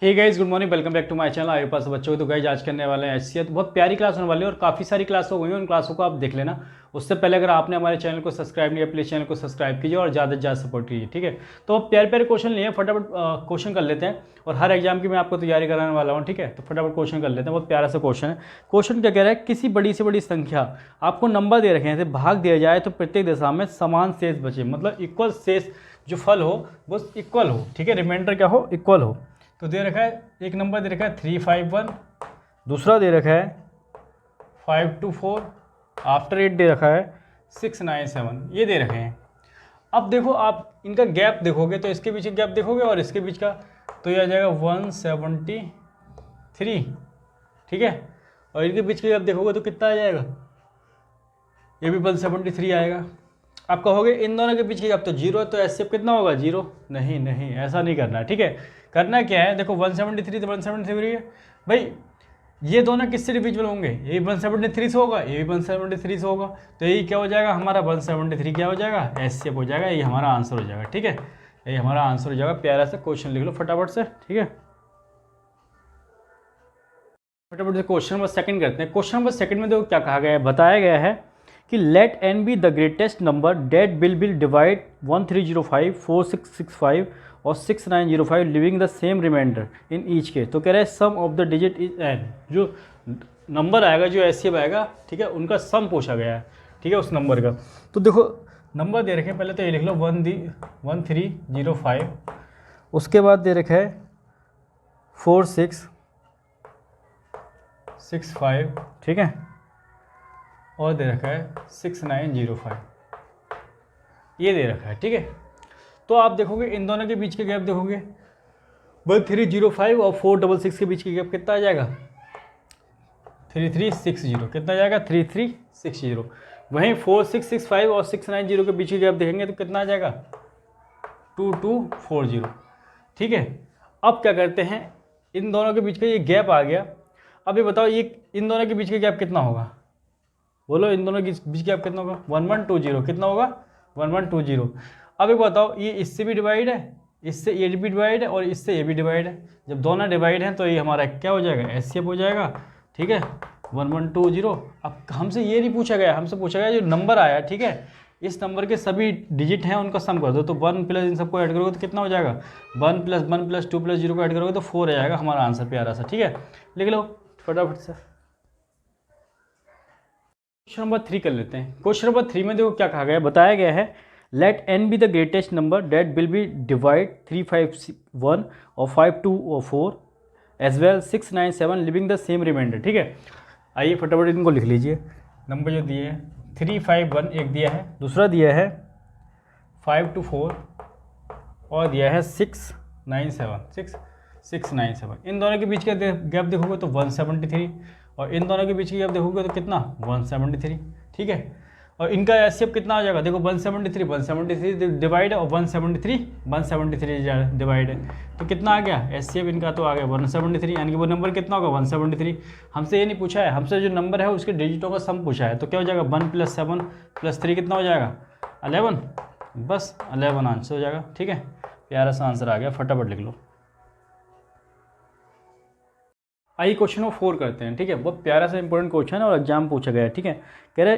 Hey guys, good morning, welcome back to my channel. आए पास बच्चों तो गाइस आज करने वाले हैं एचसीएफ। बहुत प्यारी क्लास होने वाली है और काफ़ी सारी क्लास हो गई हैं, उन क्लासों को आप देख लेना। उससे पहले अगर आपने हमारे चैनल को सब्सक्राइब नहीं किया, प्लीज़ चैनल को सब्सक्राइब कीजिए और ज़्यादा से ज़्यादा सपोर्ट कीजिए, ठीक है। तो अब प्यारे प्यारे क्वेश्चन लिए, फटाफट क्वेश्चन कर लेते हैं। और हर एग्जाम की मैं आपको तैयारी कराने वाला हूँ, ठीक है। तो फटाफट क्वेश्चन कर लेते हैं। बहुत प्यारा सा क्वेश्चन है। क्वेश्चन क्या कह रहा है, किसी बड़ी से बड़ी संख्या आपको नंबर दे रखे हैं, इसे भाग दिया जाए तो प्रत्येक दिशा में समान शेष बचे, मतलब इक्वल शेष जो फल हो वो इक्वल हो, ठीक है। रिमाइंडर क्या हो, इक्वल हो। तो दे रखा है, एक नंबर दे रखा है 351, दूसरा दे रखा है 524, आफ्टर 8 दे रखा है 697, ये दे रखे हैं। अब देखो, आप इनका गैप देखोगे तो इसके बीच का गैप देखोगे और इसके बीच का, तो ये आ जाएगा 173, ठीक है। और इनके बीच का गैप देखोगे तो कितना आ जाएगा, ये भी 173 आएगा। आप कहोगे इन दोनों के बीच की गैप तो जीरो है, तो एचसीएफ कितना होगा, जीरो। नहीं नहीं, ऐसा नहीं करना है, ठीक है। करना क्या है, देखो 173 तो 173 है भाई, ये दोनों किससे डिविजिबल होंगे, ये 173 से होगा, ये भी 173 से होगा, तो यही क्या हो जाएगा हमारा 173 क्या हो जाएगा, एचसीएफ हो जाएगा। ये हमारा आंसर हो जाएगा, ठीक है। ये हमारा आंसर हो जाएगा। प्यारा सा क्वेश्चन लिख लो फटाफट से, ठीक है। फटाफट से क्वेश्चन नंबर सेकंड करते हैं। क्वेश्चन नंबर सेकंड में देखो क्या कहा गया है, बताया गया है कि let N be the greatest number that will divide 1305, 4665 और 6905 leaving the same remainder in each के। तो कह रहा है sum of the digit is N, जो नंबर आएगा, जो एचसीएफ आएगा, ठीक है, उनका सम पूछा गया है, ठीक है, उस नंबर का। तो देखो नंबर दे रखे हैं, पहले तो ये लिख लो 1305, उसके बाद दे रखा है 4665, ठीक है, और दे रखा है 6905, ये दे रखा है, ठीक है। तो आप देखोगे इन दोनों के बीच के गैप देखोगे 1305 और 466 के बीच की गैप कितना आ जाएगा, 3360, कितना आ जाएगा 3360। वहीं 4665 और 690 के बीच की गैप देखेंगे तो कितना आ जाएगा 2240, ठीक है। अब क्या करते हैं, इन दोनों के बीच का ये गैप आ गया। अब ये बताओ, ये इन दोनों के बीच का गैप कितना होगा, बोलो इन दोनों के बीच गैप कितना होगा, 1120, कितना होगा 1120। अब एक बताओ, ये इससे भी डिवाइड है, इससे ये भी डिवाइड है और इससे ये भी डिवाइड है। जब दोनों डिवाइड हैं तो ये हमारा क्या हो जाएगा, एचसीएफ हो जाएगा, ठीक है, 1120। अब हमसे ये नहीं पूछा गया, हमसे पूछा गया जो नंबर आया, ठीक है, इस नंबर के सभी डिजिट हैं उनका सम कर दो। तो 1 प्लस इन सबको ऐड करोगे तो कितना हो जाएगा, 1 प्लस 1 प्लस 2 प्लस 0 को ऐड करोगे तो 4 आ जाएगा हमारा आंसर, प्यारा सा, ठीक है। लिख लो फटाफट से। क्वेश्चन नंबर 3 कर लेते हैं। क्वेश्चन नंबर 3 में देखो क्या कहा गया है, बताया गया है let N be the greatest number that will be divide 351 और 524 as well 697 leaving the same remainder, ठीक है। आइए फटाफट इनको लिख लीजिए। नंबर जो दिए हैं 351 एक दिया है, दूसरा दिया है 524 और दिया है 697। इन दोनों के बीच का गैप देखोगे तो 173 और इन दोनों के बीच की गैप देखोगे तो कितना 173, ठीक है। और इनका एचसीएफ कितना आ जाएगा, देखो 173 डिवाइड है और 173 डिवाइड है, तो कितना आ गया एचसीएफ इनका, तो आ गया 173, यानी कि वो नंबर कितना होगा 173। हमसे ये नहीं पूछा है, हमसे जो नंबर है उसके डिजिटों का सम पूछा है। तो क्या हो जाएगा 1 + 7 + 3 कितना हो जाएगा 11, बस 11 आंसर हो जाएगा, ठीक है। प्यारा सा आंसर आ गया, फटाफट लिख लो। आइए क्वेश्चन नंबर 4 करते हैं, ठीक है। बहुत प्यारा सा इंपॉर्टेंट क्वेश्चन है और एग्जाम पूछा गया है, ठीक है। कह रहे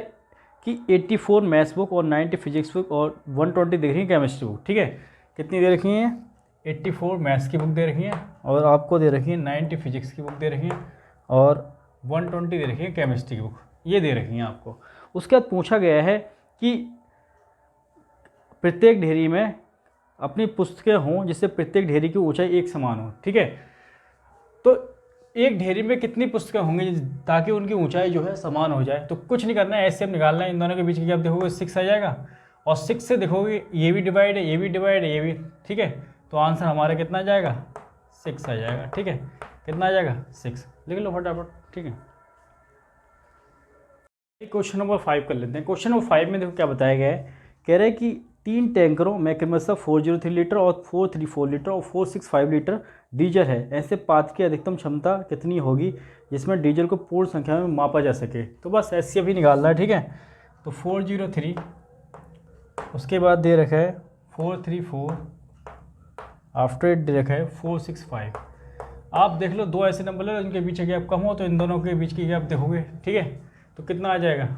कि 84 मैथ्स बुक और 90 फिजिक्स बुक और 120 दे रखी है केमिस्ट्री बुक, ठीक है। कितनी दे रखी हैं, 84 मैथ्स की बुक दे रखी है और आपको दे रखी है 90 फिजिक्स की बुक दे रखी है और 120 दे रखी है केमिस्ट्री की बुक, ये दे रखी हैं आपको। उसके बाद पूछा गया है कि प्रत्येक ढेरी में अपनी पुस्तकें हों जिससे प्रत्येक ढेरी की ऊंचाई एक समान हो, ठीक है। तो एक ढेरी में कितनी पुस्तकें होंगी ताकि उनकी ऊंचाई जो है समान हो जाए। तो कुछ नहीं करना है, एचसीएफ निकालना है। इन दोनों के बीच की गैप देखोगे 6 आ जाएगा और 6 से देखोगे ये भी डिवाइड है, ये भी डिवाइड है, ये भी, ठीक है। तो आंसर हमारा कितना आ जाएगा 6 आ जाएगा, ठीक है। कितना आ जाएगा 6, लिख लो फटाफट, ठीक है। क्वेश्चन नंबर 5 कर लेते हैं। क्वेश्चन नंबर 5 में देखो क्या बताया गया है, कह रहे हैं कि 3 टैंकरों में क्रमशः 403 लीटर और 434 लीटर और 465 लीटर डीजल है। ऐसे पात्र की अधिकतम क्षमता कितनी होगी जिसमें डीजल को पूर्ण संख्या में मापा जा सके। तो बस एचसीएफ ही निकालना है, ठीक है। तो 403, उसके बाद दे रखा है 434, आफ्टर इट दे रखा है 465। आप देख लो, दो ऐसे नंबर ले लो जिनके बीच का गैप कम हो, तो इन दोनों के बीच की गैप देखोगे, ठीक है। तो कितना आ जाएगा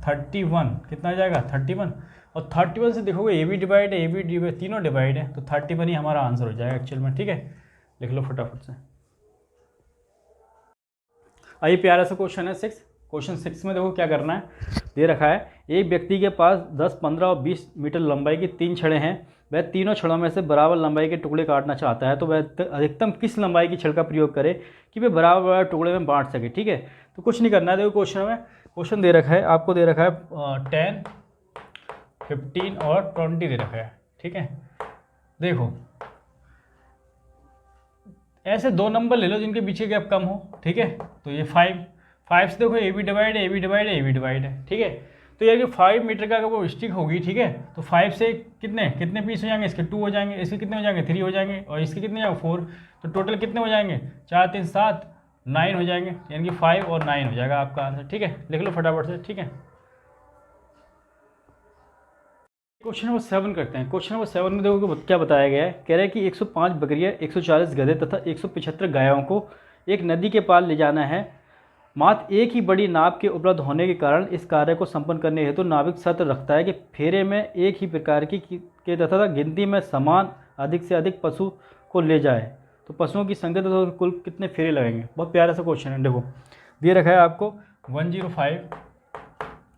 31, कितना आ जाएगा 31, और 31 से देखोगे ए भी डिवाइड है, ए भी डिवाइड, तीनों डिवाइड है, तो 31 ही हमारा आंसर हो जाएगा एक्चुअल में, ठीक है। लिख लो फटाफट से। आइए प्यारा सा क्वेश्चन है 6। क्वेश्चन 6 में देखो क्या करना है, दे रखा है एक व्यक्ति के पास 10, 15 और 20 मीटर लंबाई की 3 छड़ें हैं। वह तीनों छड़ों में से बराबर लंबाई के टुकड़े काटना चाहता है, तो वह अधिकतम किस लंबाई की छड़ का प्रयोग करे कि वह बराबर बराबर टुकड़े में बांट सके, ठीक है। तो कुछ नहीं करना है, देखो क्वेश्चन दे रखा है, आपको दे रखा है 10, 15 और 20 दे रखा है, ठीक है। देखो ऐसे दो नंबर ले लो जिनके बीच के गैप कम हो, ठीक है। तो ये 5 से देखो ए बी डिवाइड है, ए बी डिवाइड है, ए बी डिवाइड है, ठीक है। तो यार कि 5 मीटर का अगर वो स्टिक होगी, ठीक है, तो 5 से कितने पीस हो जाएंगे, इसके 2 हो जाएंगे, इसके कितने हो जाएंगे 3 हो जाएंगे, और इसके कितने हो जाएंगे 4। तो टोटल कितने हो जाएंगे 4, 3, 7, 9 हो जाएंगे, यानी कि 5 और 9 हो जाएगा आपका आंसर, ठीक है। लिख लो फटाफट से, ठीक है। क्वेश्चन नंबर 7 करते हैं। क्वेश्चन नंबर 7 में देखो क्या बताया गया है, कह रहा है कि 105 बकरियां, 140 गधे तथा 175 गायों को एक नदी के पार ले जाना है। मात्र एक ही बड़ी नाव के उपलब्ध होने के कारण इस कार्य को संपन्न करने हेतु नाविक शर्त रखता है कि फेरे में एक ही प्रकार के तथा गिनती में समान अधिक से अधिक पशु को ले जाए। तो पशुओं की संख्या तथा कुल कितने फेरे लगेंगे। बहुत प्यारा सा क्वेश्चन है। देखो दे रखा है आपको 105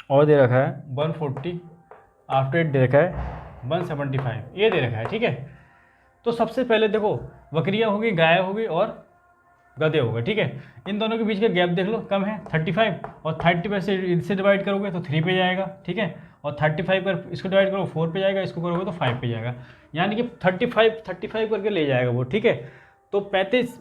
और दे रखा है 140, आफ्टर दे रखा है 175, ये दे रखा है, ठीक है। तो सबसे पहले देखो बकरियां होगी, गाय होगी और गधे हो गए, ठीक है। इन दोनों के बीच का गैप देख लो, कम है 35, और 30 से इससे डिवाइड करोगे तो 3 पे जाएगा, ठीक है। और 35 पर इसको डिवाइड करो 4 पे जाएगा, इसको करोगे तो 5 पे जाएगा, यानी कि 35 करके ले जाएगा वो, ठीक है। तो 35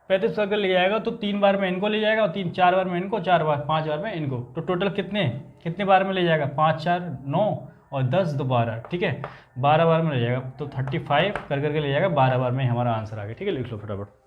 करके ले जाएगा, तो 3 बार में इनको ले जाएगा, और 4 बार में इनको, 5 बार में इनको। तो टोटल कितने बार में ले जाएगा, 5, 4, 9 और 10, 2, 12, ठीक है। 12 बार में ले जाएगा, तो 35 करके ले जाएगा, 12 बार में हमारा आंसर आ गया, ठीक है। लिख लो फटाफट।